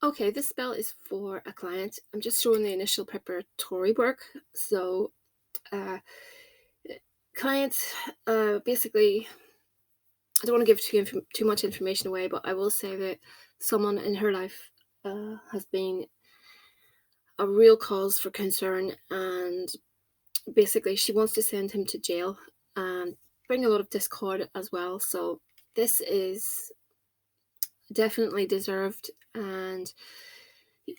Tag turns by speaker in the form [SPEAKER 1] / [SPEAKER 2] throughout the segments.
[SPEAKER 1] Okay, this spell is for a client. I'm just showing the initial preparatory work. So, uh, clients, basically, I don't want to give too much information away, but I will say that someone in her life has been a real cause for concern, and basically, she wants to send him to jail and bring a lot of discord as well. So, this is definitely deserved. And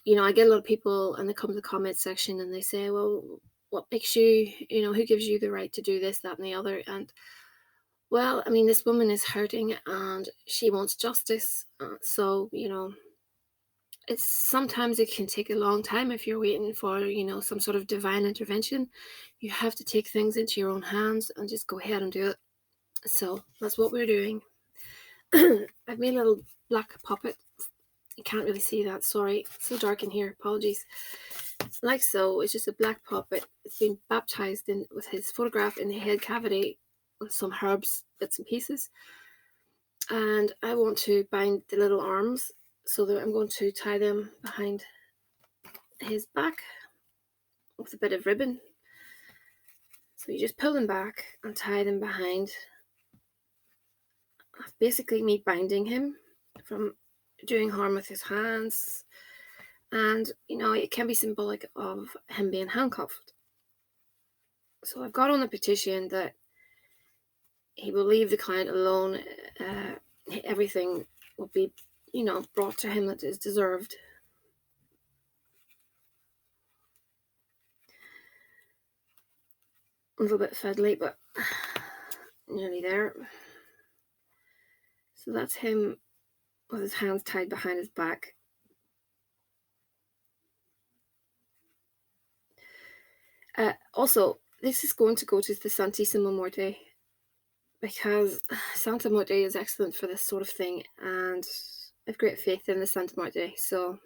[SPEAKER 1] I get a lot of people and they come to the comment section and they say, well, what makes you, who gives you the right to do this, that, and the other? And well, I mean, this woman is hurting and she wants justice. So, it's sometimes it can take a long time if you're waiting for, some sort of divine intervention. You have to take things into your own hands and just go ahead and do it. So that's what we're doing. I've made a little black puppet. You can't really see that, sorry. It's so dark in here, apologies. Like so, it's just a black puppet. It's been baptized in with his photograph in the head cavity with some herbs, bits and pieces. And I want to bind the little arms so that I'm going to tie them behind his back with a bit of ribbon. So you just pull them back and tie them behind. Basically, me binding him from doing harm with his hands. And, it can be symbolic of him being handcuffed. So I've got on the petition that he will leave the client alone. Uh, Everything will be, brought to him that is deserved. A little bit fiddly, but nearly there. So that's him with his hands tied behind his back. Also, this is going to go to the Santissimo Morte because Santa Morte is excellent for this sort of thing, and I have great faith in the Santa Morte. So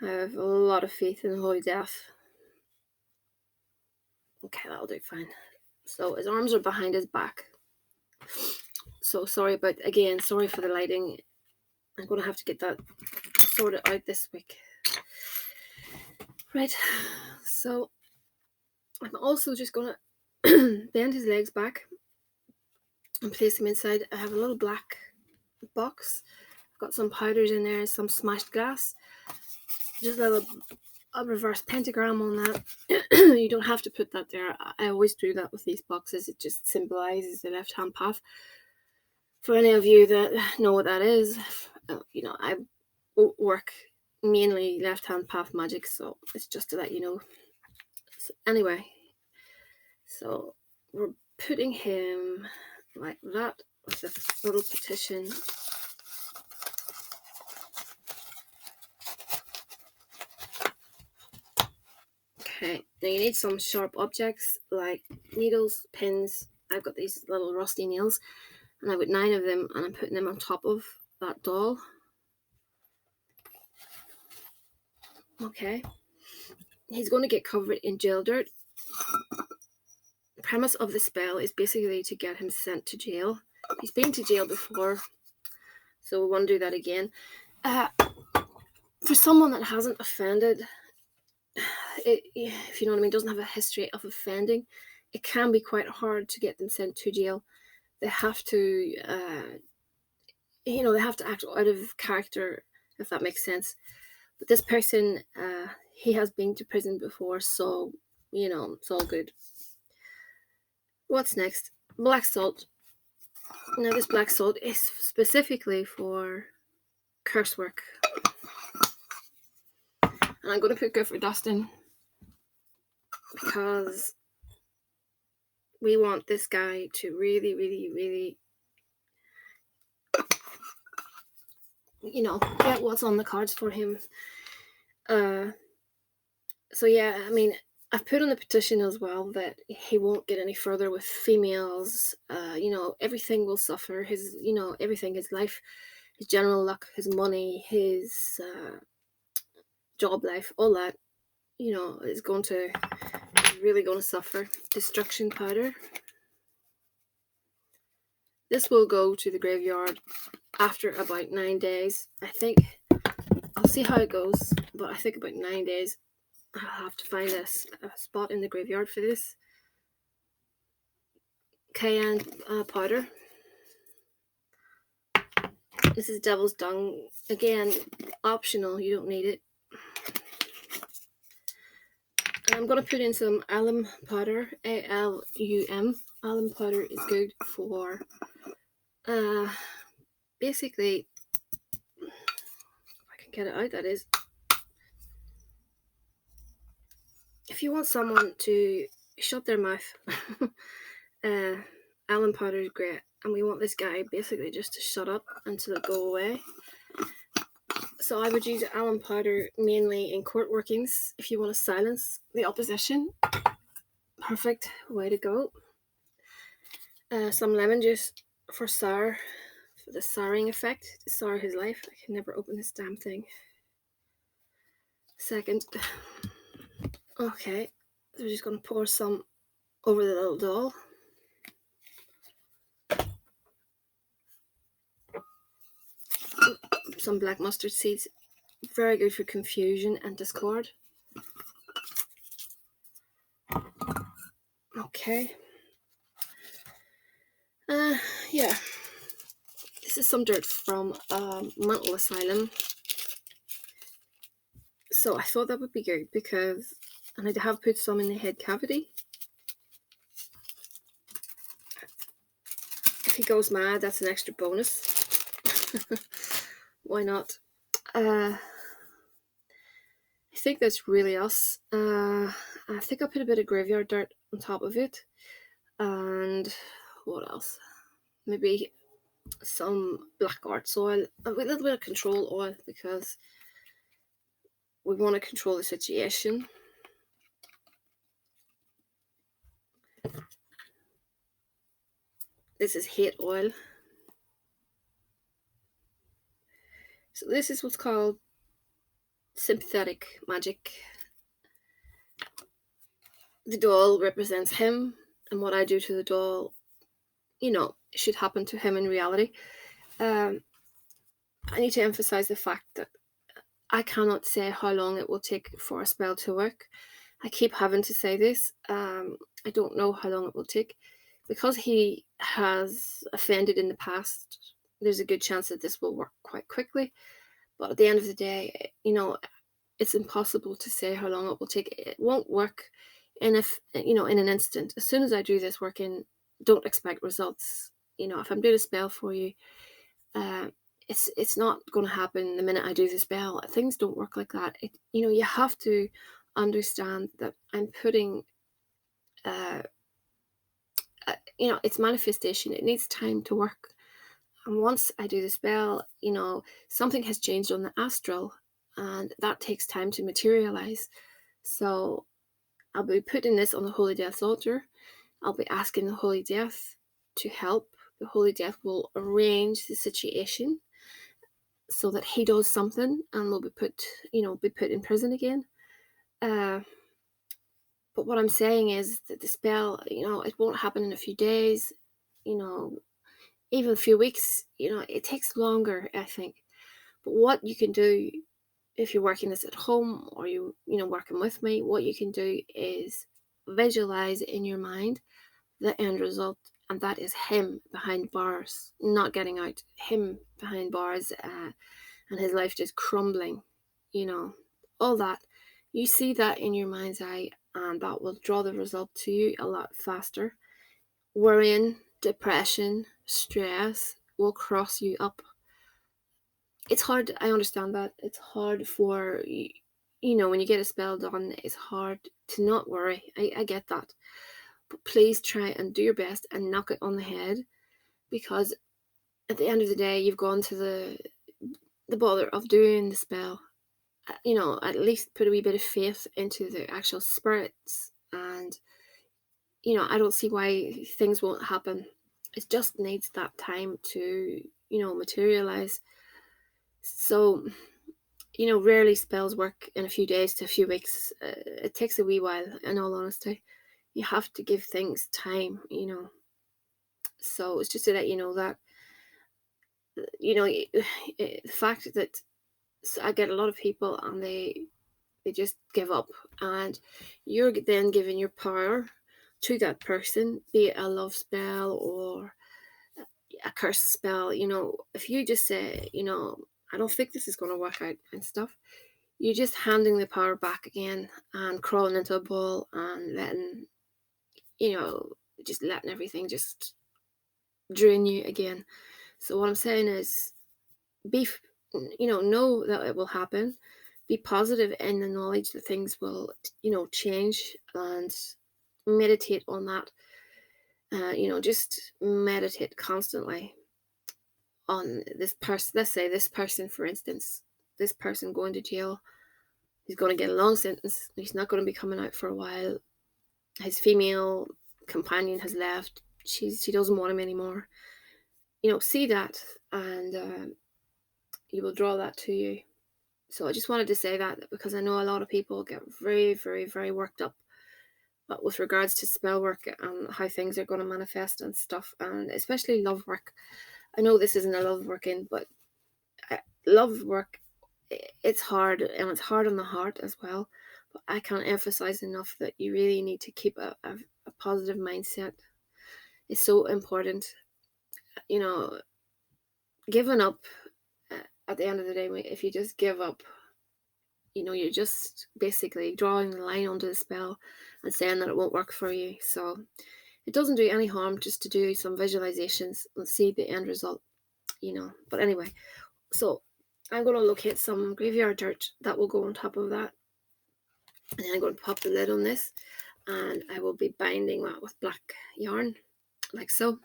[SPEAKER 1] I have a lot of faith in the Holy Death. Okay, that'll do fine. So his arms are behind his back. So sorry for the lighting. I'm going to have to get that sorted out this week. Right, so I'm also just going to bend his legs back and place him inside. I have a little black box. I've got some powders in there, some smashed glass. Just a reverse pentagram on that. You don't have to put that there. I always do that with these boxes. It just symbolizes the left-hand path. For any of you that know what that is, I work mainly left-hand path magic, so it's just to let you know. So anyway, so we're putting him like that with this little petition. Okay, now you need some sharp objects like needles, pins. I've got these little rusty nails, and I've got 9 of them, and I'm putting them on top of that doll. Okay, he's going to get covered in jail dirt. The premise of the spell is basically to get him sent to jail. He's been to jail before, so we want to do that again. For someone that hasn't offended, if you know what I mean, doesn't have a history of offending, it can be quite hard to get them sent to jail. They have to, they have to act out of character, if that makes sense. But this person, he has been to prison before, so it's all good. What's next? Black salt. Now, this black salt is specifically for curse work. And I'm going to put Gifford Dust in because we want this guy to really, really, really, get what's on the cards for him. So yeah, I mean, I've put on the petition as well that he won't get any further with females. Everything will suffer. Everything, his life, his general luck, his money, his job life, all that, is really going to suffer. Destruction powder. This will go to the graveyard after about 9 days. I think I'll see how it goes, but I think about 9 days I'll have to find a spot in the graveyard for this cayenne powder. This is devil's dung. Again, optional, you don't need it. And I'm going to put in some alum powder, ALUM. Alum powder is good for basically, if I can get it out, that is, if you want someone to shut their mouth, alum powder is great. And we want this guy basically just to shut up until it go away. So I would use alum powder mainly in court workings if you want to silence the opposition. Perfect way to go. Some lemon juice for the souring effect, to sour his life. I can never open this damn thing. Second. Okay, so we're just going to pour some over the little doll. Some black mustard seeds, very good for confusion and discord. Okay. Yeah. This is some dirt from mental asylum. So I thought that would be good because, and I have put some in the head cavity. If he goes mad, that's an extra bonus. Why not? I think that's really us. I think I put a bit of graveyard dirt on top of it. And what else? Maybe some black art oil, a little bit of control oil, because we want to control the situation. This is hate oil. So this is what's called sympathetic magic. The doll represents him, and what I do to the doll, should happen to him in reality. I need to emphasize the fact that I cannot say how long it will take for a spell to work. I keep having to say this. I don't know how long it will take. Because he has offended in the past, there's a good chance that this will work quite quickly. But at the end of the day, it's impossible to say how long it will take. It won't work in an instant. As soon as I do this working, don't expect results. If I'm doing a spell for you, it's not going to happen the minute I do the spell. Things don't work like that. You have to understand that I'm putting it's manifestation. It needs time to work. And once I do the spell, something has changed on the astral, and that takes time to materialize. So I'll be putting this on the Holy Death's altar. I'll be asking the Holy Death to help. The Holy Death will arrange the situation so that he does something and will be put in prison again. But what I'm saying is that the spell, it won't happen in a few days, even a few weeks. It takes longer, I think. But what you can do if you're working this at home, or working with me, what you can do is visualize in your mind the end result, and that is him behind bars, not getting out, him behind bars, and his life just crumbling, all that. You see that in your mind's eye, and that will draw the result to you a lot faster. Worrying, depression, stress will cross you up. It's hard, I understand that. It's hard for, when you get a spell done, it's hard to not worry. I get that. But please try and do your best and knock it on the head, because at the end of the day, you've gone to the bother of doing the spell. At least put a wee bit of faith into the actual spirits, and I don't see why things won't happen. It just needs that time to materialize. So rarely spells work in a few days to a few weeks. It takes a wee while, in all honesty. You have to give things time. So it's just to let you know that The fact that I get a lot of people and they just give up, and you're then giving your power to that person, be it a love spell or a curse spell. If you just say, I don't think this is going to work out and stuff, you're just handing the power back again and crawling into a ball and letting, you know, just letting everything just drain you again. So what I'm saying is, be, know that it will happen. Be positive in the knowledge that things will, change, and meditate on that. Just meditate constantly on this person. Let's say this person, for instance, this person going to jail. He's going to get a long sentence. He's not going to be coming out for a while. His female companion has left. She doesn't want him anymore. See that, and you will draw that to you. So I just wanted to say that, because I know a lot of people get very, very, very worked up with regards to spell work and how things are going to manifest and stuff, and especially love work. I know this isn't a love working, but love work, it's hard, and it's hard on the heart as well. But I can't emphasize enough that you really need to keep a positive mindset. It's so important. You know, giving up, at the end of the day, if you just give up, you're just basically drawing the line under the spell and saying that it won't work for you. So it doesn't do any harm just to do some visualizations and see the end result. But anyway, so I'm going to locate some graveyard dirt that will go on top of that. And then I'm going to pop the lid on this, and I will be binding that with black yarn, like so,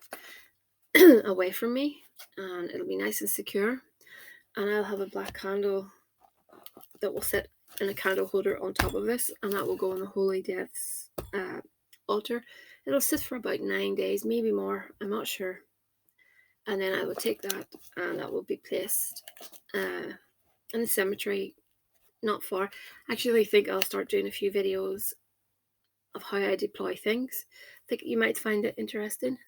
[SPEAKER 1] away from me, and it'll be nice and secure. And I'll have a black candle that will sit in a candle holder on top of this, and that will go on the Holy Death's altar. It'll sit for about 9 days, maybe more, I'm not sure. And then I will take that, and that will be placed in the cemetery not far. I actually think I'll start doing a few videos of how I deploy things. I think you might find it interesting.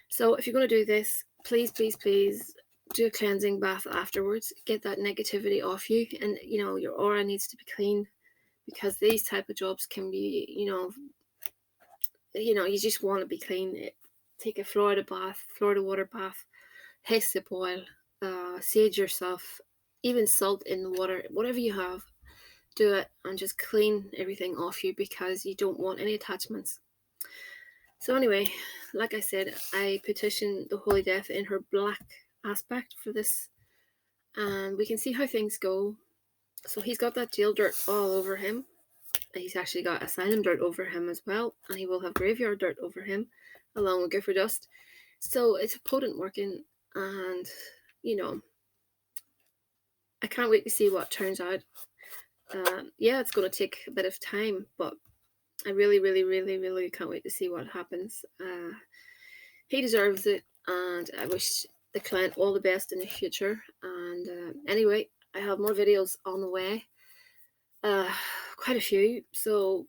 [SPEAKER 1] So if you're going to do this, please, please, please do a cleansing bath afterwards. Get that negativity off you, and your aura needs to be clean, because these type of jobs can be, you just want to be clean. Take a Florida water bath, hyssop oil, sage yourself, even salt in the water, whatever you have, do it and just clean everything off you, because you don't want any attachments. So anyway, like I said, I petition the Holy Death in her black aspect for this, and we can see how things go. So he's got that jail dirt all over him. He's actually got asylum dirt over him as well, and he will have graveyard dirt over him, along with Giffer dust. So it's potent working, and I can't wait to see what turns out. Yeah, it's going to take a bit of time, but I really, really, really, really can't wait to see what happens. He deserves it, and I wish the client all the best in the future. And anyway, I have more videos on the way, quite a few, so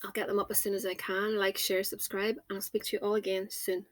[SPEAKER 1] I'll get them up as soon as I can. Like, share, subscribe, and I'll speak to you all again soon.